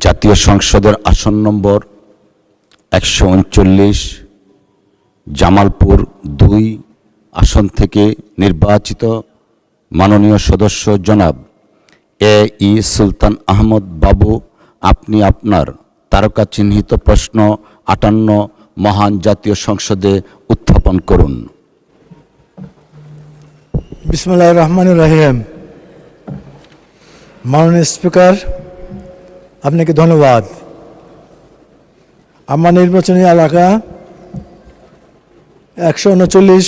জাতীয় সংসদের আসন নম্বর 139 জামালপুর 2 আসন থেকে নির্বাচিত মাননীয় সদস্য জনাব এ.ই. সুলতান আহমদ বাবু, আপনি আপনার তারকা চিহ্নিত প্রশ্ন 58 মহান জাতীয় সংসদে উত্থাপন করুন। বিসমিল্লাহির রহমানির রহিম। মাননীয় স্পিকার, আপনাকে ধন্যবাদ। আমার নির্বাচনী এলাকা 139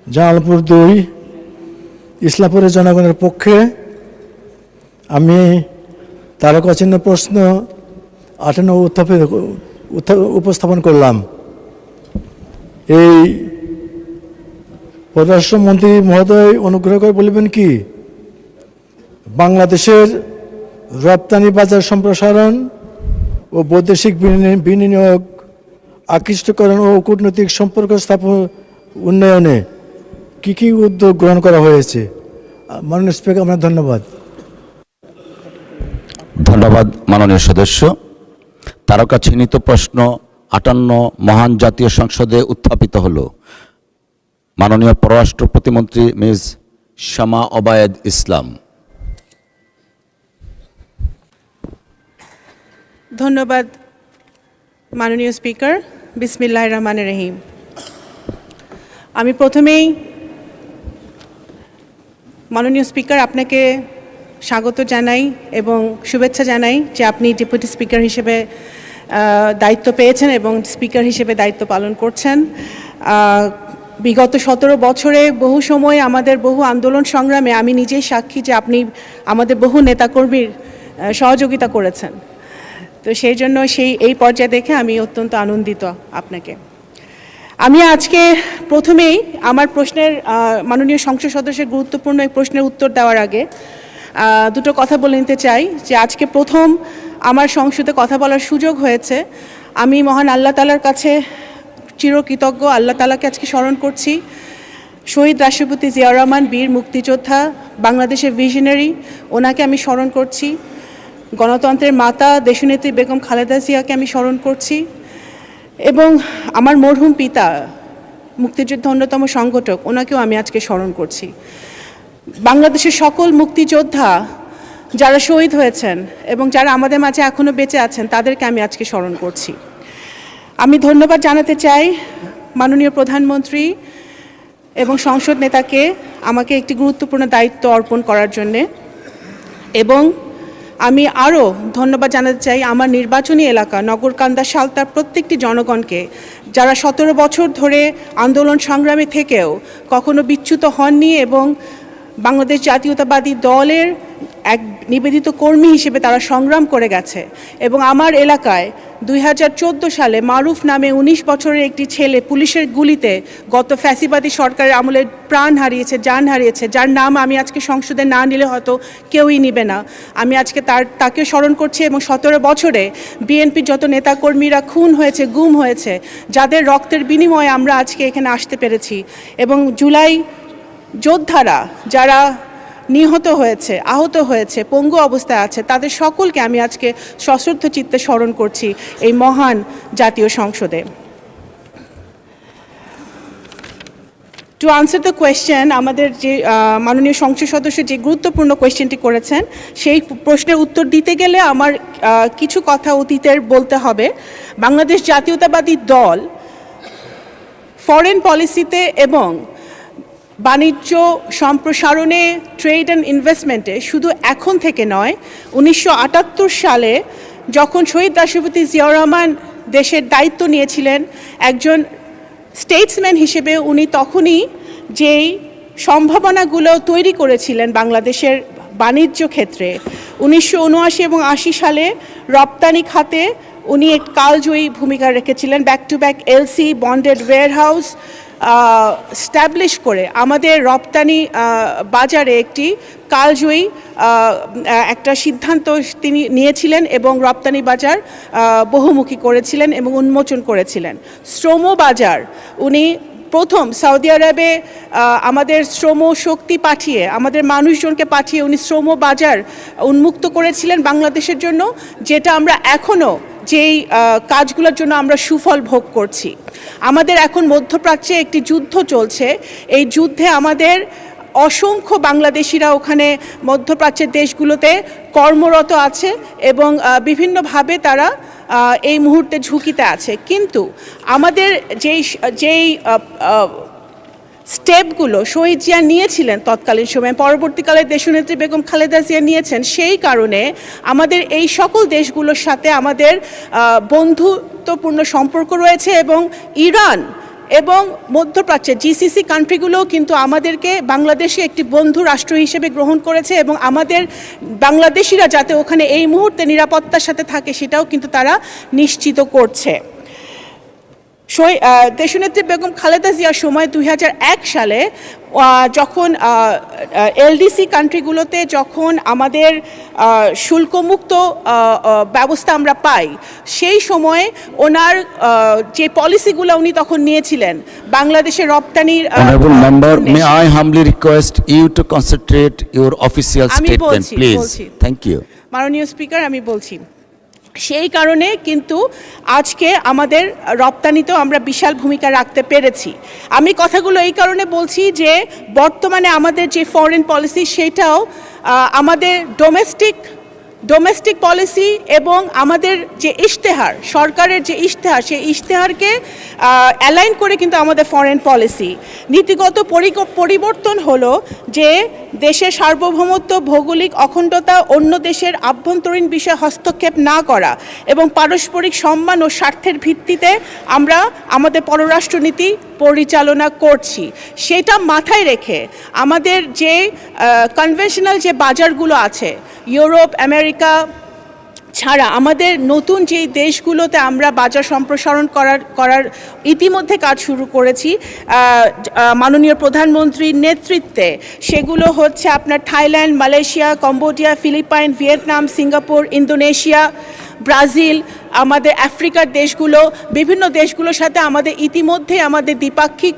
জামালপুর 2 ইসলামপুরের জনগণের পক্ষে আমি তারকা চিহ্ন প্রশ্ন 58 উপস্থাপন করলাম। এই পররাষ্ট্রমন্ত্রী মহোদয় অনুগ্রহ করে বলবেন কি, বাংলাদেশের রপ্তানি বাজার সম্প্রসারণ ও বৈদেশিক বিনিয়োগ আকৃষ্টকরণ ও কূটনৈতিক সম্পর্ক স্থাপন উন্নয়নে কী কী উদ্যোগ গ্রহণ করা হয়েছে? মাননীয় স্পিকার, আপনার ধন্যবাদ। ধন্যবাদ মাননীয় সদস্য। তারকা চিহ্নিত প্রশ্ন 58 মহান জাতীয় সংসদে উত্থাপিত হল। মাননীয় পররাষ্ট্র প্রতিমন্ত্রী মিস শামা ওবায়েদ ইসলাম। ধন্যবাদ মাননীয় স্পিকার। বিসমিল্লাহির রহমানির রহিম। আমি প্রথমেই মাননীয় স্পিকার আপনাকে স্বাগত জানাই এবং শুভেচ্ছা জানাই যে আপনি ডেপুটি স্পিকার হিসেবে দায়িত্ব পেয়েছেন এবং স্পিকার হিসেবে দায়িত্ব পালন করছেন। বিগত 17 বছরে বহু সময় আমাদের বহু আন্দোলন সংগ্রামে আমি নিজেই সাক্ষী যে আপনি আমাদের বহু নেতাকর্মীর সহযোগিতা করেছেন। তো সেই জন্য এই পর্যায়ে দেখে আমি অত্যন্ত আনন্দিত আপনাকে। আমি আজকে প্রথমেই আমার প্রশ্নের মাননীয় সংসদ সদস্যের গুরুত্বপূর্ণ এই প্রশ্নের উত্তর দেওয়ার আগে দুটো কথা বলে নিতে চাই যে আজকে প্রথম আমার সংসদে কথা বলার সুযোগ হয়েছে। আমি মহান আল্লাহ তাআলার কাছে চিরকৃতজ্ঞ। আল্লাহ তাআলাকে আজকে স্মরণ করছি। শহীদ রাষ্ট্রপতি জিয়াউর রহমান বীর মুক্তিযোদ্ধা, বাংলাদেশের ভিশনারি, ওনাকে আমি স্মরণ করছি। গণতন্ত্রের মাতা দেশনেত্রী বেগম খালেদা জিয়াকে আমি স্মরণ করছি এবং আমার মরহুম পিতা মুক্তিযুদ্ধ অন্যতম সংগঠক, ওনাকেও আমি আজকে স্মরণ করছি। বাংলাদেশের সকল মুক্তিযোদ্ধা যারা শহীদ হয়েছেন এবং যারা আমাদের মাঝে এখনও বেঁচে আছেন তাদেরকে আমি আজকে স্মরণ করছি। আমি ধন্যবাদ জানাতে চাই মাননীয় প্রধানমন্ত্রী এবং সংসদ নেতাকে আমাকে একটি গুরুত্বপূর্ণ দায়িত্ব অর্পণ করার জন্যে, এবং আমি আরও ধন্যবাদ জানাতে চাই আমার নির্বাচনী এলাকা নগরকান্দা সালতার প্রত্যেকটি জনগণকে, যারা 17 বছর ধরে আন্দোলন সংগ্রামে থেকেও কখনো বিচ্যুত হননি এবং বাংলাদেশ জাতীয়তাবাদী দলের এক নিবেদিত কর্মী হিসেবে তারা সংগ্রাম করে গেছে। এবং আমার এলাকায় 2014 সালে মারুফ নামে 19 বছরের একটি ছেলে পুলিশের গুলিতে গত ফ্যাসিবাদী সরকারের আমলে প্রাণ হারিয়েছে, জান হারিয়েছে, যার নাম আমি আজকে সংসদে না নিলে হয়তো কেউই নিবে না। আমি আজকে তাকে স্মরণ করছি এবং 17 বছরে বিএনপির যত নেতাকর্মীরা খুন হয়েছে, গুম হয়েছে, যাদের রক্তের বিনিময়ে আমরা আজকে এখানে আসতে পেরেছি, এবং জুলাই যোদ্ধারা যারা নিহত হয়েছে, আহত হয়েছে, পঙ্গু অবস্থায় আছে, তাদের সকলকে আমি আজকে সশ্রদ্ধ চিত্তে স্মরণ করছি এই মহান জাতীয় সংসদে। টু আনসার দ্য কোয়েশ্চেন, আমাদের যে মাননীয় সংসদ সদস্য যে গুরুত্বপূর্ণ কোয়েশ্চেনটি করেছেন, সেই প্রশ্নের উত্তর দিতে গেলে আমার কিছু কথা অতীতের বলতে হবে। বাংলাদেশ জাতীয়তাবাদী দল ফরেন পলিসিতে এবং বাণিজ্য সম্প্রসারণে, ট্রেড অ্যান্ড ইনভেস্টমেন্টে শুধু এখন থেকে নয়, 1978 সালে যখন শহীদ রাষ্ট্রপতি জিয়াউর রহমান দেশের দায়িত্ব নিয়েছিলেন একজন স্টেটসম্যান হিসেবে, উনি তখনই যেই সম্ভাবনাগুলো তৈরি করেছিলেন বাংলাদেশের বাণিজ্য ক্ষেত্রে, 1979 এবং 80 সালে রপ্তানি খাতে উনি এক কালজয়ী ভূমিকা রেখেছিলেন। Back to back LC bonded warehouse establish করে আমাদের রপ্তানি বাজারে একটি কালজয়ী একটা সিদ্ধান্ত তিনি নিয়েছিলেন এবং রপ্তানি বাজার বহুমুখী করেছিলেন এবং উন্মোচন করেছিলেন। শ্রম বাজার উনি প্রথম সৌদি আরবে আমাদের শ্রম শক্তি পাঠিয়ে, আমাদের মানুষজনকে পাঠিয়ে উনি শ্রম বাজার উন্মুক্ত করেছিলেন বাংলাদেশের জন্য, যেটা আমরা এখনও যেই কাজগুলোর জন্য আমরা সুফল ভোগ করছি। আমাদের এখন মধ্যপ্রাচ্যে একটি যুদ্ধ চলছে, এই যুদ্ধে আমাদের অসংখ্য বাংলাদেশিরা ওখানে মধ্যপ্রাচ্যের দেশগুলোতে কর্মরত আছে এবং বিভিন্নভাবে তারা এই মুহূর্তে ঝুঁকিতে আছে। কিন্তু আমাদের যেই স্টেপগুলো শহীদ জিয়া নিয়েছিলেন তৎকালীন সময়ে, পরবর্তীকালে দেশনেত্রী বেগম খালেদা জিয়া নিয়েছেন, সেই কারণে আমাদের এই সকল দেশগুলোর সাথে আমাদের বন্ধুত্বপূর্ণ সম্পর্ক রয়েছে এবং ইরান এবং মধ্যপ্রাচ্যের জিসিসি কান্ট্রিগুলোও কিন্তু আমাদেরকে বাংলাদেশে একটি বন্ধু রাষ্ট্র হিসেবে গ্রহণ করেছে এবং আমাদের বাংলাদেশিরা যাতে ওখানে এই মুহূর্তে নিরাপত্তার সাথে থাকে সেটাও কিন্তু তারা নিশ্চিত করছে। দেশনেত্রী বেগম খালেদা জিয়ার সময় 2001 সালে যখন এলডিসি কান্ট্রিগুলোতে যখন আমাদের শুল্কমুক্ত ব্যবস্থা আমরা পাই, সেই সময়ে ওনার যে পলিসিগুলো উনি তখন নিয়েছিলেন বাংলাদেশের রপ্তানির। Honorable member, may I humbly request you to concentrate your official statement, please? Thank you. মাননীয় স্পিকার, আমি বলছি সেই কারণে কিন্তু আজকে আমাদের রপ্তানিতেও আমরা বিশাল ভূমিকা রাখতে পেরেছি। আমি কথাগুলো এই কারণে বলছি যে বর্তমানে আমাদের যে ফরেন পলিসি সেটাও আমাদের ডোমেস্টিক পলিসি এবং আমাদের যে ইশতেহার, সরকারের যে ইশতেহার, সেই ইশতেহারকে অ্যালাইন করে কিন্তু আমাদের ফরেন পলিসি। নীতিগত পরিবর্তন হলো যে দেশের সার্বভৌমত্ব, ভৌগোলিক অখণ্ডতা, অন্য দেশের আভ্যন্তরীণ বিষয়ে হস্তক্ষেপ না করা এবং পারস্পরিক সম্মান ও স্বার্থের ভিত্তিতে আমরা আমাদের পররাষ্ট্রনীতি পরিচালনা করছি। সেটা মাথায় রেখে আমাদের যে কনভেনশনাল যে বাজারগুলো আছে, ইউরোপ, আমেরিকা ছাড়া আমাদের নতুন যেই দেশগুলোতে আমরা বাজার সম্প্রসারণ করার ইতিমধ্যে কাজ শুরু করেছি মাননীয় প্রধানমন্ত্রীর নেতৃত্বে, সেগুলো হচ্ছে আপনার Thailand, Malaysia, Cambodia, Philippines, Vietnam, Singapore, Indonesia, Brazil, আমাদের আফ্রিকার দেশগুলো, বিভিন্ন দেশগুলোর সাথে আমাদের ইতিমধ্যে আমাদের দ্বিপাক্ষিক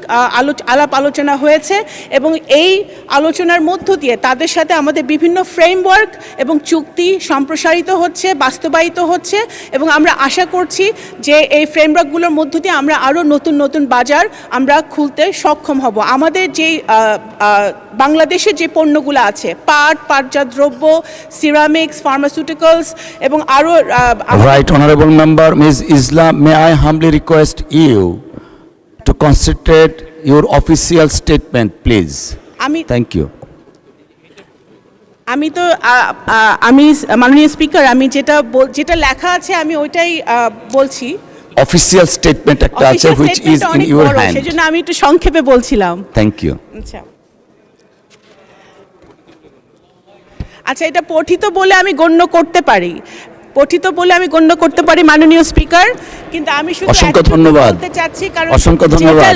আলাপ আলোচনা হয়েছে এবং এই আলোচনার মধ্য দিয়ে তাদের সাথে আমাদের বিভিন্ন ফ্রেমওয়ার্ক এবং চুক্তি সম্প্রসারিত হচ্ছে, বাস্তবায়িত হচ্ছে এবং আমরা আশা করছি যে এই ফ্রেমওয়ার্কগুলোর মধ্য দিয়ে আমরা আরও নতুন নতুন বাজার আমরা খুলতে সক্ষম হব। আমাদের যেই বাংলাদেশের যে পণ্যগুলো আছে, পাটজাত দ্রব্য, সিরামিক্স, ফার্মাসিউটিক্যালস এবং আরও Right, honorable member, Ms. Islam, may I humbly request you to concentrate your official statement, please? Thank you. আমি মাননীয় স্পিকার, আমি যেটা লেখা আছে আমি ওইটাই বলছি। Official statement একটা আছে which is in your hand. সেজন্য আমি একটু সংক্ষেপে বলছিলাম। Thank you. আচ্ছা, এটা পঠিত বলে আমি গণ্য করতে পারি মাননীয় স্পিকার, কিন্তু আমি শুধু অসংখ্য ধন্যবাদ বলতে চাচ্ছি কারণ অসংখ্য ধন্যবাদ।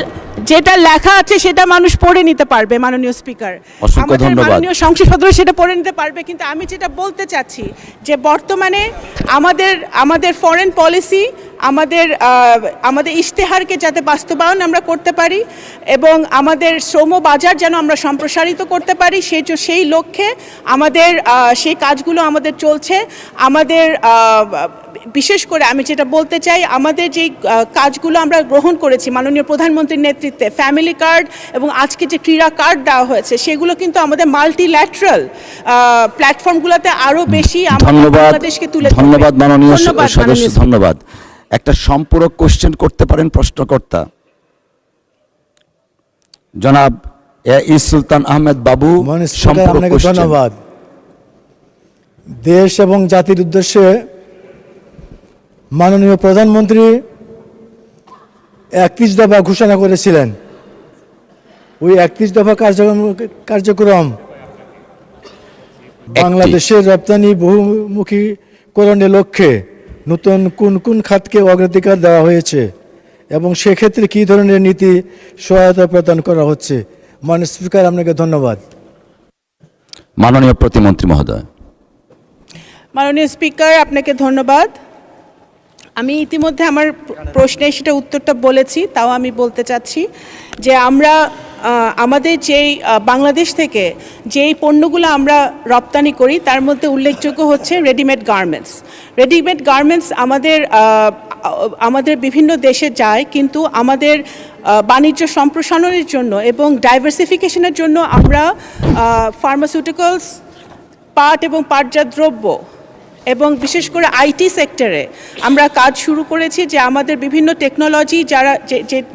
যেটা লেখা আছে সেটা মানুষ পড়ে নিতে পারবে মাননীয় স্পিকার, অসংখ্য ধন্যবাদ। মাননীয় সংসদ সদস্য সেটা পড়ে নিতে পারবে, কিন্তু আমি যেটা বলতে চাচ্ছি যে বর্তমানে আমাদের ফরেন পলিসি, আমাদের ইশতেহারকে যাতে বাস্তবায়ন আমরা করতে পারি এবং আমাদের শ্রম বাজার যেন আমরা সম্প্রসারিত করতে পারি, সেই লক্ষ্যে আমাদের সেই কাজগুলো আমাদের চলছে। আমাদের বিশেষ করে আমি যেটা বলতে চাই, আমাদের যেই কাজগুলো আমরা গ্রহণ করেছি মাননীয় প্রধানমন্ত্রীর নেতৃত্বে, ফ্যামিলি কার্ড এবং আজকে যে ক্রীড়া কার্ড দেওয়া হয়েছে, সেগুলো কিন্তু আমাদের মাল্টিল্যাটারাল প্ল্যাটফর্মগুলোতে আরও বেশি বাংলাদেশকে তুলে ধরবে। ধন্যবাদ মাননীয় সদস্য, ধন্যবাদ। একটা সম্পূরক কোশ্চেন করতে পারেন প্রশ্নকর্তা জনাব ই সুলতান আহমেদ বাবু। আপনাকে ধন্যবাদ। দেশ এবং জাতির উদ্দেশ্যে মাননীয় প্রধানমন্ত্রী 31 দফা ঘোষণা করেছিলেন। ওই 31 দফা কার্যক্রম বাংলাদেশের রপ্তানি বহুমুখীকরণের লক্ষ্যে নতুন কোন খাতকে অগ্রাধিকার দেওয়া হয়েছে এবং সেক্ষেত্রে কী ধরনের নীতি সহায়তা প্রদান করা হচ্ছে। মাননীয় স্পিকার, আপনাকে ধন্যবাদ। মাননীয় প্রতিমন্ত্রী মহোদয়। মাননীয় স্পিকার, আপনাকে ধন্যবাদ। আমি ইতিমধ্যে আমার প্রশ্নে সেটা উত্তরটা বলেছি, তাও আমি বলতে চাচ্ছি যে আমরা আমাদের যেই বাংলাদেশ থেকে যেই পণ্যগুলো আমরা রপ্তানি করি তার মধ্যে উল্লেখযোগ্য হচ্ছে রেডিমেড গার্মেন্টস। রেডিমেড গার্মেন্টস আমাদের বিভিন্ন দেশে যায়, কিন্তু আমাদের বাণিজ্য সম্প্রসারণের জন্য এবং ডাইভার্সিফিকেশনের জন্য আমরা ফার্মাসিউটিক্যালস, পাট এবং পাটজাত দ্রব্য এবং বিশেষ করে আইটি সেক্টরে আমরা কাজ শুরু করেছি, যে আমাদের বিভিন্ন টেকনোলজি যারা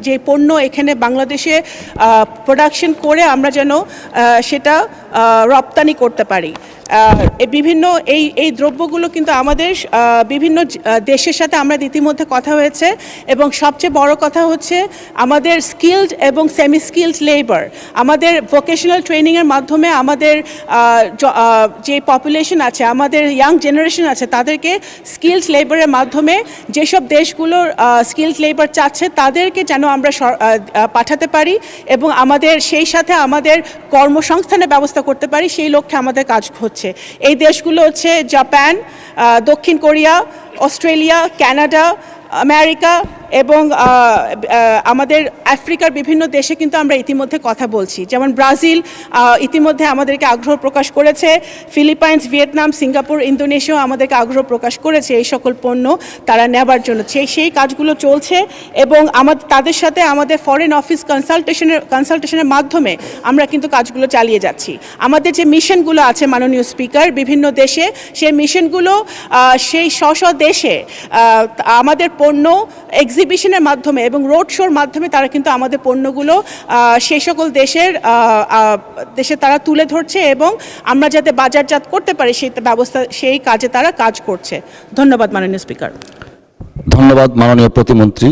যে পণ্য এখানে বাংলাদেশে প্রোডাকশন করে আমরা যেন সেটা রপ্তানি করতে পারি। বিভিন্ন এই দ্রব্যগুলো কিন্তু আমাদের বিভিন্ন দেশের সাথে আমরা ইতিমধ্যে কথা হয়েছে, এবং সবচেয়ে বড় কথা হচ্ছে আমাদের স্কিলড এবং সেমি স্কিলড লেবার, আমাদের ভোকেশনাল ট্রেনিংয়ের মাধ্যমে আমাদের যে পপুলেশন আছে, আমাদের ইয়াং জেনারেশন আছে, তাদেরকে স্কিলড লেবারের মাধ্যমে যেসব দেশগুলোর স্কিলড লেবার চাচ্ছে তাদেরকে যেন আমরা পাঠাতে পারি এবং আমাদের সেই সাথে আমাদের কর্মসংস্থানের ব্যবস্থা করতে পারি, সেই লক্ষ্যে আমাদের কাজ হচ্ছে। এই দেশগুলো হচ্ছে জাপান, দক্ষিণ কোরিয়া, অস্ট্রেলিয়া, কানাডা, আমেরিকা এবং আমাদের আফ্রিকার বিভিন্ন দেশে কিন্তু আমরা ইতিমধ্যে কথা বলছি। যেমন ব্রাজিল ইতিমধ্যে আমাদেরকে আগ্রহ প্রকাশ করেছে, ফিলিপাইন্স, ভিয়েতনাম, সিঙ্গাপুর, ইন্দোনেশিয়াও আমাদেরকে আগ্রহ প্রকাশ করেছে এই সকল পণ্য তারা নেবার জন্য। সেই কাজগুলো চলছে এবং তাদের সাথে আমাদের ফরেন অফিস কনসালটেশনের মাধ্যমে আমরা কিন্তু কাজগুলো চালিয়ে যাচ্ছি। আমাদের যে মিশনগুলো আছে মাননীয় স্পিকার বিভিন্ন দেশে, সেই মিশনগুলো সেই স্ব দেশে আমাদের পণ্য এক্সিবিশনের মাধ্যমে এবং রোড শোর মাধ্যমে তারা কিন্তু আমাদের পণ্যগুলো সেই সকল দেশে তারা তুলে ধরছে এবং আমরা যাতে বাজারজাত করতে পারি সেই কাজে তারা কাজ করছে। ধন্যবাদ মাননীয় স্পিকার। ধন্যবাদ মাননীয় প্রতিমন্ত্রী।